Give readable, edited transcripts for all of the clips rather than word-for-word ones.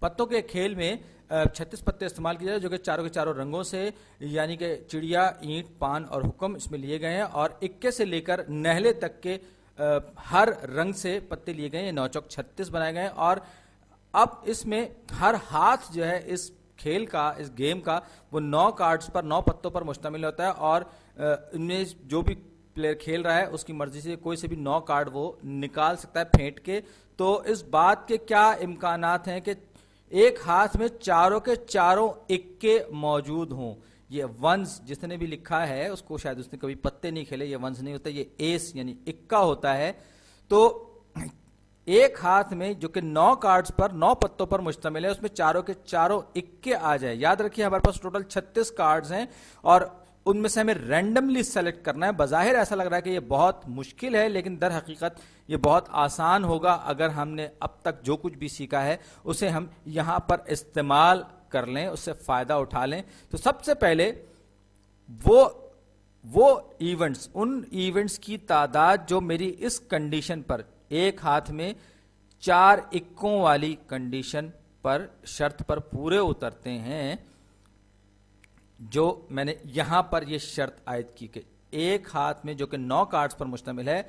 پتوں کے کھیل میں 36 پتے استعمال کیے جائے جو کہ چاروں کے چاروں رنگوں سے یعنی کہ چڑیا، اینٹ، پان اور حکم اس میں لیے گئے ہیں، اور اکے سے لے کر نہلے تک کے ہر رنگ سے پتے لیے گئے ہیں، 9 چوک 36 بنائے گئے ہیں. اور اب اس میں ہر ہاتھ جو ہے اس کھیل کا، اس گیم کا، وہ 9 کارڈز پر، 9 پتوں پر مشتمل ہوتا ہے، اور ان میں جو بھی پلیئر کھیل رہا ہے اس کی مرضی سے کوئی سے بھی 9 کارڈ وہ نکال سکتا ہے پھینٹ کے. تو اس بات کے کیا امکانات ہیں کہ ایک ہاتھ میں چاروں کے چاروں اکے موجود ہوں. یہ ونز جس نے بھی لکھا ہے اس کو شاید اس نے کبھی پتے نہیں کھیلے، یہ ونز نہیں ہوتا، یہ ایس یعنی اکا ہوتا ہے. تو ایک ہاتھ میں جو کہ 9 کارڈز پر، 9 پتوں پر مشتمل ہے، اس میں چاروں کے چاروں اکے آ جائیں. یاد رکھیے ہمارے پاس ٹوٹل 36 کارڈز ہیں اور ان میں سے ہمیں رینڈملی سیلیکٹ کرنا ہے. بظاہر ایسا لگ رہا ہے کہ یہ بہت مشکل ہے، لیکن در حقیقت یہ بہت آسان ہوگا اگر ہم نے اب تک جو کچھ بھی سیکھا ہے اسے ہم یہاں پر استعمال کر لیں، اس سے فائدہ اٹھا لیں. تو سب سے پہلے وہ ایونٹس، ان ایونٹس کی تعداد جو میری اس کنڈیشن پر، ایک ہاتھ میں 4 اکوں والی کنڈیشن پر، شرط پر پورے اترتے ہیں، جو میں نے یہاں پر یہ شرط عائد کی کہ ایک ہاتھ میں جو کہ 9 کارڈز پر مشتمل ہے،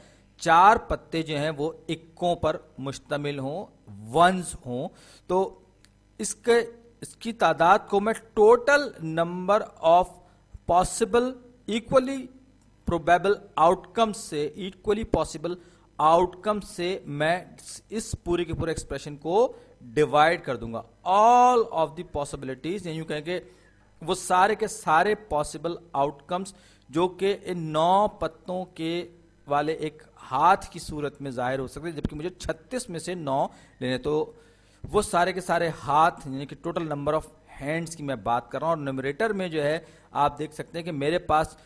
4 پتے جو ہیں وہ اکوں پر مشتمل ہوں، ونز ہوں. تو اس کی تعداد کو میں total number of possible equally probable out کم سے، ایکولی پاسبل آؤٹ کم سے میں اس پورے کے پورے ایکسپریشن کو ڈیوائڈ کر دوں گا. آل آف دی پاسبلٹیز، یعنی کہیں کہ وہ سارے کے سارے پاسبل آؤٹ کمز جو کہ ان 9 پتوں کے والے ایک ہاتھ کی صورت میں ظاہر ہو سکتے ہیں، جبکہ مجھے 36 میں سے 9 لینے. تو وہ سارے کے سارے ہاتھ یعنی کہ ٹوٹل نمبر آف ہینڈز کی میں بات کر رہا ہوں. اور نومریٹر میں جو ہے آپ دیکھ سکتے ہیں کہ میرے پاس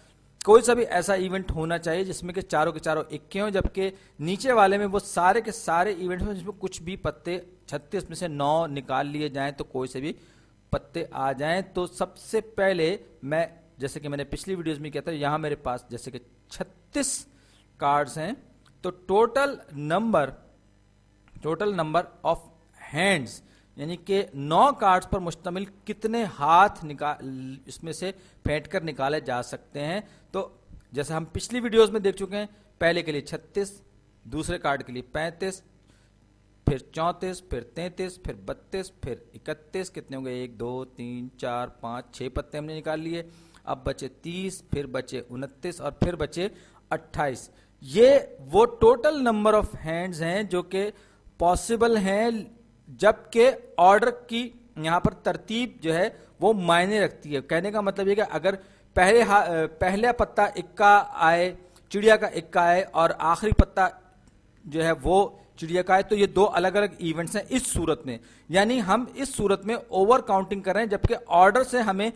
کوئی سا بھی ایسا ایونٹ ہونا چاہیے جس میں کہ چاروں کے چاروں اکے ہوں، جبکہ نیچے والے میں وہ سارے کے سارے ایونٹ ہوں جس میں کچھ بھی پتے 36 میں سے 9 نکال لیے جائیں تو کوئی سے بھی پتے آ جائیں. تو سب سے پہلے میں، جیسے کہ میں نے پچھلی ویڈیوز میں کیا تھا، یہاں میرے پاس جیسے کہ 36 کارڈز ہیں، تو ٹوٹل نمبر آف ہینڈز یعنی کہ 9 کارڈز پر مشتمل کتنے ہاتھ اس میں سے پھینٹ کر نکالے جا سکتے ہیں. تو جیسے ہم پچھلی ویڈیوز میں دیکھ چکے ہیں، پہلے کے لیے 36، دوسرے کارڈ کے لیے 35، پھر 34، پھر 33، پھر 32، پھر 31، کتنے ہوں گے، 1 2 3 4 5 6 پتے ہم نے نکال لیے. اب بچے 30، پھر بچے 29 اور پھر بچے 28. یہ وہ ٹوٹل نمبر آف ہینڈز ہیں جو کہ پاسبل ہیں، جبکہ آرڈر کی یہاں پر ترتیب جو ہے وہ معنی رکھتی ہے. کہنے کا مطلب یہ کہ اگر پہلا پتا اکا آئے، چڑیا کا اکا آئے، اور آخری پتا جو ہے وہ چڑیا کا ہے، تو یہ 2 الگ الگ ایونٹس ہیں اس صورت میں. یعنی ہم اس صورت میں اوور کاؤنٹنگ کر رہے ہیں، جبکہ آرڈر سے ہمیں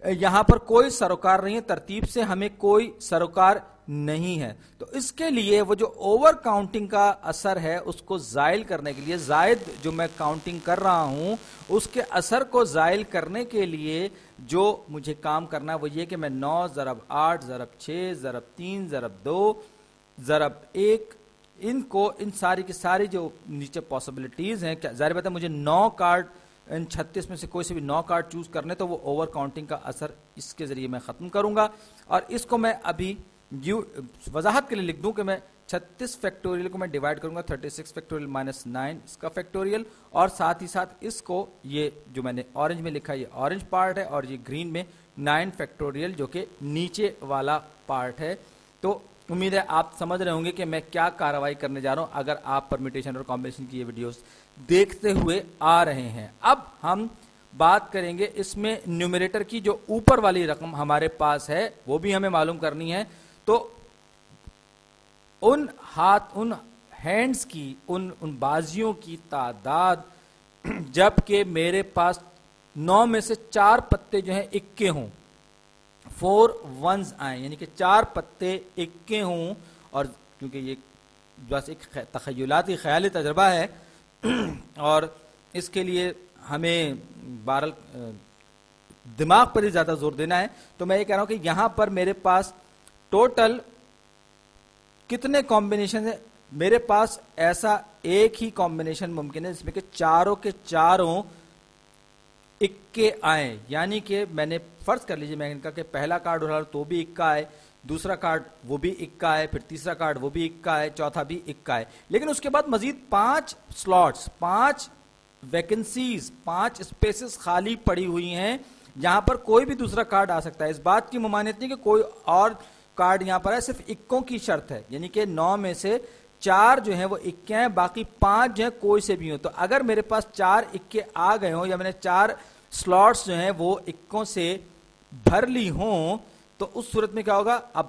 یہاں پر کوئی سروکار نہیں ہے، ترتیب سے ہمیں کوئی سروکار نہیں ہے. تو اس کے لیے وہ جو اوور کاؤنٹنگ کا اثر ہے اس کو زائل کرنے کے لیے، زائد جو میں کاؤنٹنگ کر رہا ہوں اس کے اثر کو زائل کرنے کے لیے جو مجھے کام کرنا ہے وہ یہ کہ میں 9 ضرب 8 ضرب 6 ضرب 3 ضرب 2 ضرب 1 ان ساری کی ساری جو نیچے پاسبلٹیز ہیں، ظاہر بات ہے مجھے 9 کارڈ ان 36 میں سے کوئی سے بھی 9 کارڈ چوز کرنے، تو وہ اوور کاؤنٹنگ کا اثر اس کے ذریعے میں ختم کروں گا. اور اس کو میں ابھی وضاحت کے لیے لکھ دوں کہ میں 36 فیکٹوریل کو میں ڈیوائڈ کروں گا 36 فیکٹوریل مائنس 9 اس کا فیکٹوریل، اور ساتھ ہی ساتھ اس کو یہ جو میں نے اورنج میں لکھا یہ اورنج پارٹ ہے، اور یہ گرین میں 9 فیکٹوریل جو کہ نیچے والا پارٹ ہے. تو امید ہے آپ سمجھ رہے ہوں گے کہ میں کیا کارروائی کرنے جا رہا ہوں اگر آپ پرمیٹیشن اور کمبینیشن کی یہ ویڈیوز دیکھتے ہوئے آ رہے ہیں. اب ہم بات کریں گے اس میں نیومریٹر کی، جو اوپر والی رقم ہمارے پاس ہے وہ بھی ہمیں معلوم کرنی ہے. تو ان ہینڈز کی، ان بازیوں کی تعداد جبکہ میرے پاس 9 میں سے 4 پتے جو ہیں اکے ہوں، 4 ونز آئیں، یعنی کہ 4 پتے اکے ہوں، اور کیونکہ یہ بس ایک تخیلاتی خیالی تجربہ ہے اور اس کے لیے ہمیں بہرحال دماغ پر ہی زیادہ زور دینا ہے، تو میں یہ کہہ رہا ہوں کہ یہاں پر میرے پاس ٹوٹل کتنے کمبینیشن ہیں. میرے پاس ایسا ایک ہی کمبینیشن ممکن ہے جس میں کہ چاروں کے چاروں اکے آئیں، یعنی کہ میں نے فرض کر لیجیے میں ان کا کہ پہلا کارڈ اٹھا تو بھی اکا آئے، دوسرا کارڈ وہ بھی اکا ہے، پھر تیسرا کارڈ وہ بھی اکا ہے، چوتھا بھی اکا ہے، لیکن اس کے بعد مزید 5 سلاٹس، 5 ویکنسیز، 5 اسپیسز خالی پڑی ہوئی ہیں جہاں پر کوئی بھی دوسرا کارڈ آ سکتا ہے. اس بات کی ممانعت نہیں کہ کوئی اور کارڈ یہاں پر ہے، صرف اکوں کی شرط ہے، یعنی کہ 9 میں سے 4 جو ہیں وہ اکے ہیں، باقی 5 جو ہیں کوئی سے بھی ہوں. تو اگر میرے پاس 4 اکے آ گئے ہوں یا میں نے 4 سلاٹس جو ہیں وہ اکوں سے بھر لی ہوں تو اس صورت میں کیا ہوگا؟ اب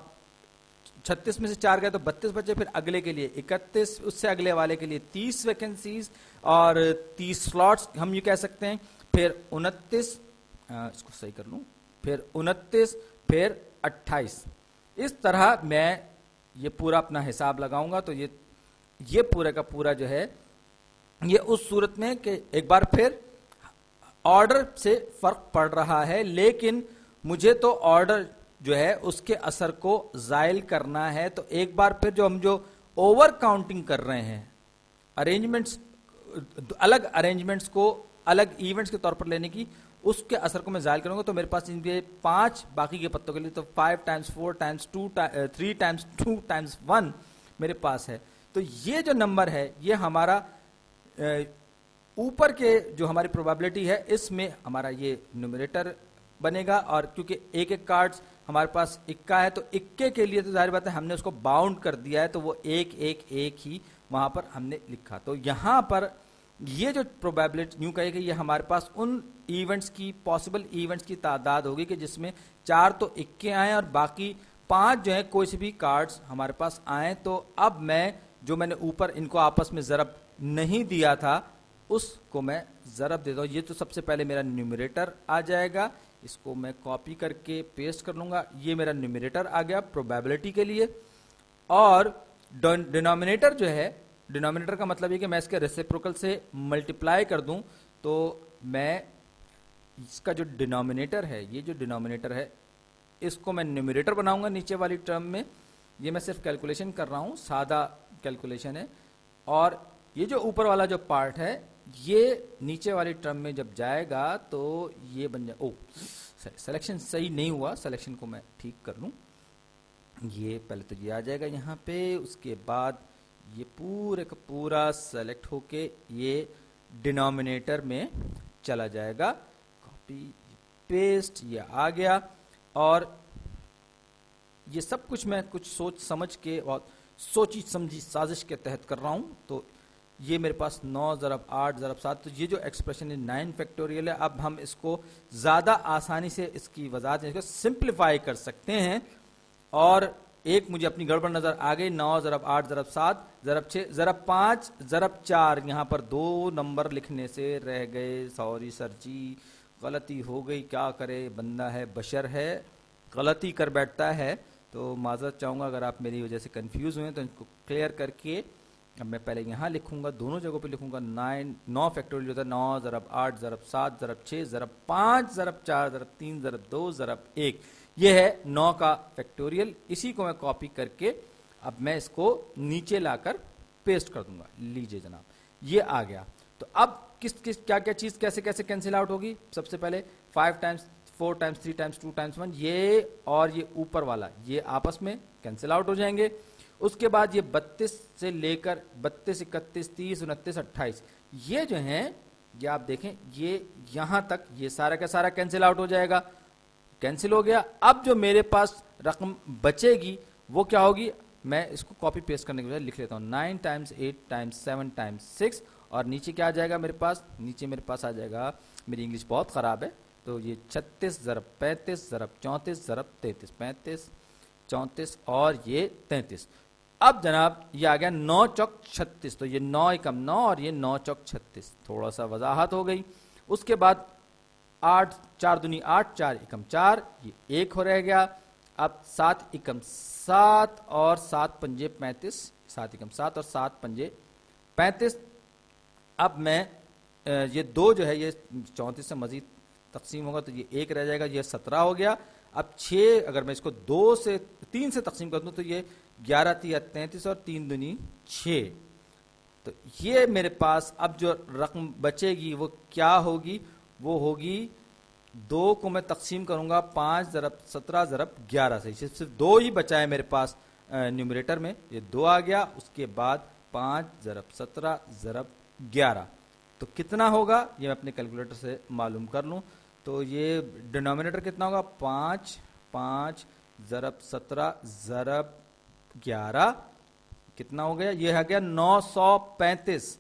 36 میں سے 4 گئے تو 32 بچے، پھر اگلے کے لیے 31، اس سے اگلے والے کے لیے 30 ویکنسیز اور 30 سلاٹس ہم یہ کہہ سکتے ہیں، پھر 29، اس کو صحیح کر لوں، پھر 29، پھر 28. اس طرح میں یہ پورا اپنا حساب لگاؤں گا تو یہ پورے کا پورا جو ہے یہ اس صورت میں کہ ایک بار پھر آرڈر سے فرق پڑ رہا ہے، لیکن مجھے تو آرڈر جو ہے اس کے اثر کو زائل کرنا ہے. تو ایک بار پھر جو ہم اوور کاؤنٹنگ کر رہے ہیں، ارینجمنٹس، الگ ارینجمنٹس کو الگ ایونٹس کے طور پر لینے کی، اس کے اثر کو میں زائل کروں گا. تو میرے پاس ان کے 5 باقی کے پتوں کے لیے تو 5 ٹائمز 4 ٹائمز 2 3 ٹائمز 2 ٹائمز 1 میرے پاس ہے. تو یہ جو نمبر ہے یہ ہمارا اوپر کے جو ہماری پروبیبلٹی ہے اس میں ہمارا یہ نومریٹر بنے گا. اور کیونکہ ایک ایک کارڈز ہمارے پاس اکا ہے تو اکے کے لیے تو ظاہر بات ہے ہم نے اس کو باؤنڈ کر دیا ہے تو وہ ایک ایک ایک ہی وہاں پر ہم نے لکھا. تو یہاں پر یہ جو پروبیبلٹی یوں کہے کہ یہ ہمارے پاس ان ایونٹس کی پاسبل ایونٹس کی تعداد ہوگی کہ جس میں 4 تو اکے آئیں اور باقی 5 جو ہیں کوئی سے بھی کارڈز ہمارے پاس آئیں. تو اب میں نے اوپر ان کو آپس میں ضرب نہیں دیا تھا اس کو میں ضرب دیتا ہوں. یہ تو سب سے پہلے میرا نیومریٹر آ جائے گا، اس کو میں کاپی کر کے پیسٹ کر لوں گا. یہ میرا نیومریٹر آ گیا پروبیبلٹی کے لیے. اور ڈینومینیٹر جو ہے، ڈینومینیٹر کا مطلب یہ کہ میں اس کے ریسیپروکل سے ملٹیپلائی کر دوں تو میں اس کا جو ڈینومینیٹر ہے، یہ جو ڈینومینیٹر ہے اس کو میں نیومریٹر بناؤں گا نیچے والی ٹرم میں. یہ میں صرف کیلکولیشن کر رہا ہوں، سادہ کیلکولیشن ہے. اور یہ جو اوپر والا جو پارٹ ہے یہ نیچے والی ٹرم میں جب جائے گا تو یہ بن جائے. سلیکشن صحیح نہیں ہوا، سلیکشن کو میں ٹھیک کر لوں. یہ پہلے تو یہ آ جائے گا یہاں پہ، اس کے بعد یہ پورے کا پورا سلیکٹ ہو کے یہ ڈینومینیٹر میں چلا جائے گا. کاپی پیسٹ، یہ آ گیا. اور یہ سب کچھ میں کچھ سوچ سمجھ کے اور سوچی سمجھی سازش کے تحت کر رہا ہوں. تو یہ میرے پاس 9 ضرب 8 ضرب 7، تو یہ جو ایکسپریشن ہے 9 فیکٹوریل ہے. اب ہم اس کو زیادہ آسانی سے اس کی وضاحت سمپلیفائی کر سکتے ہیں. اور ایک مجھے اپنی گڑبڑ نظر آ گئی، 9 ضرب 8 ضرب 7 ضرب 6 ضرب 5 ضرب 4، یہاں پر 2 نمبر لکھنے سے رہ گئے. سوری سر جی، غلطی ہو گئی، کیا کرے، بندہ ہے، بشر ہے، غلطی کر بیٹھتا ہے. تو معذرت چاہوں گا اگر آپ میری وجہ سے کنفیوز ہوئے تو ان کو کلیئر کر کے اب میں پہلے یہاں لکھوں گا، دونوں جگہوں پہ لکھوں گا 9 فیکٹوریل جو تھا 9 ضرب 8 ضرب 7 ضرب 6 ضرب 5 ضرب 4 ضرب 3 ضرب 2 ضرب 1، یہ ہے 9 کا فیکٹوریل. اسی کو میں کاپی کر کے اب میں اس کو نیچے لا کر پیسٹ کر دوں گا. لیجئے جناب یہ آ گیا. تو اب کیا چیز کیسے کینسل آؤٹ ہوگی؟ سب سے پہلے 5 ٹائمز 4 ٹائمز 3 ٹائمز 2 ٹائمز 1، یہ اور یہ اوپر والا یہ آپس میں کینسل آؤٹ ہو جائیں گے. اس کے بعد یہ 32 سے لے کر 32 31 30 29 28 یہ جو ہیں یہ آپ دیکھیں یہ یہاں تک یہ سارا کا سارا کینسل آؤٹ ہو جائے گا. کینسل ہو گیا. اب جو میرے پاس رقم بچے گی وہ کیا ہوگی؟ میں اس کو کاپی پیسٹ کرنے کے بجائے لکھ لیتا ہوں 9 ٹائمز 8 ٹائمز 7 ٹائمز 6، اور نیچے کیا آ جائے گا میرے پاس؟ نیچے میرے پاس آ جائے گا، میری انگلش بہت خراب ہے تو یہ 36 ضرب 35 ضرب 34 ضرب 33، 35 34 اور یہ 33. اب جناب یہ آ گیا 9 چوک 36، تو یہ 9 ایکم 9 اور یہ 9 چوک 36. تھوڑا سا وضاحت ہو گئی. اس کے بعد 8 4 دونی 8 4 ایکم 4، یہ 1 ہو رہ گیا. اب 7 ایکم 7 اور 7 پنجے 35، 7 ایکم 7 اور 7 پنجے 35. اب میں یہ 2 جو ہے یہ 34 سے مزید تقسیم ہوگا تو یہ 1 رہ جائے گا، یہ 17 ہو گیا. اب 6 اگر میں اس کو 3 سے تقسیم کر دوں تو یہ 11 3 33 اور 3 دونی 6. تو یہ میرے پاس اب جو رقم بچے گی وہ کیا ہوگی؟ وہ ہوگی 2 کو میں تقسیم کروں گا 5 ضرب 17 ضرب 11 سے. صرف 2 ہی بچا ہے میرے پاس نیومریٹر میں, یہ 2 آ گیا. اس کے بعد 5 ضرب 17 ضرب 11 تو کتنا ہوگا یہ میں اپنے کیلکولیٹر سے معلوم کر لوں. تو یہ ڈینومینیٹر کتنا ہوگا 5 ضرب 17 ضرب 11 کتنا ہو گیا, یہ آ گیا 935.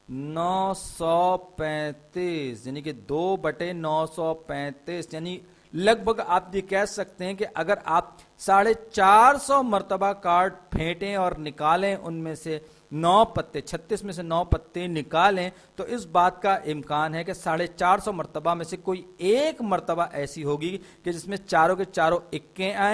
935 یعنی کہ 2/935 یعنی لگ بھگ آپ یہ کہہ سکتے ہیں کہ اگر آپ 450 مرتبہ کارڈ پھینٹیں اور نکالیں, ان میں سے 9 پتے 36 میں سے 9 پتے نکالیں, تو اس بات کا امکان ہے کہ 450 مرتبہ میں سے کوئی ایک مرتبہ ایسی ہوگی کہ جس میں چاروں کے چاروں اکے آئیں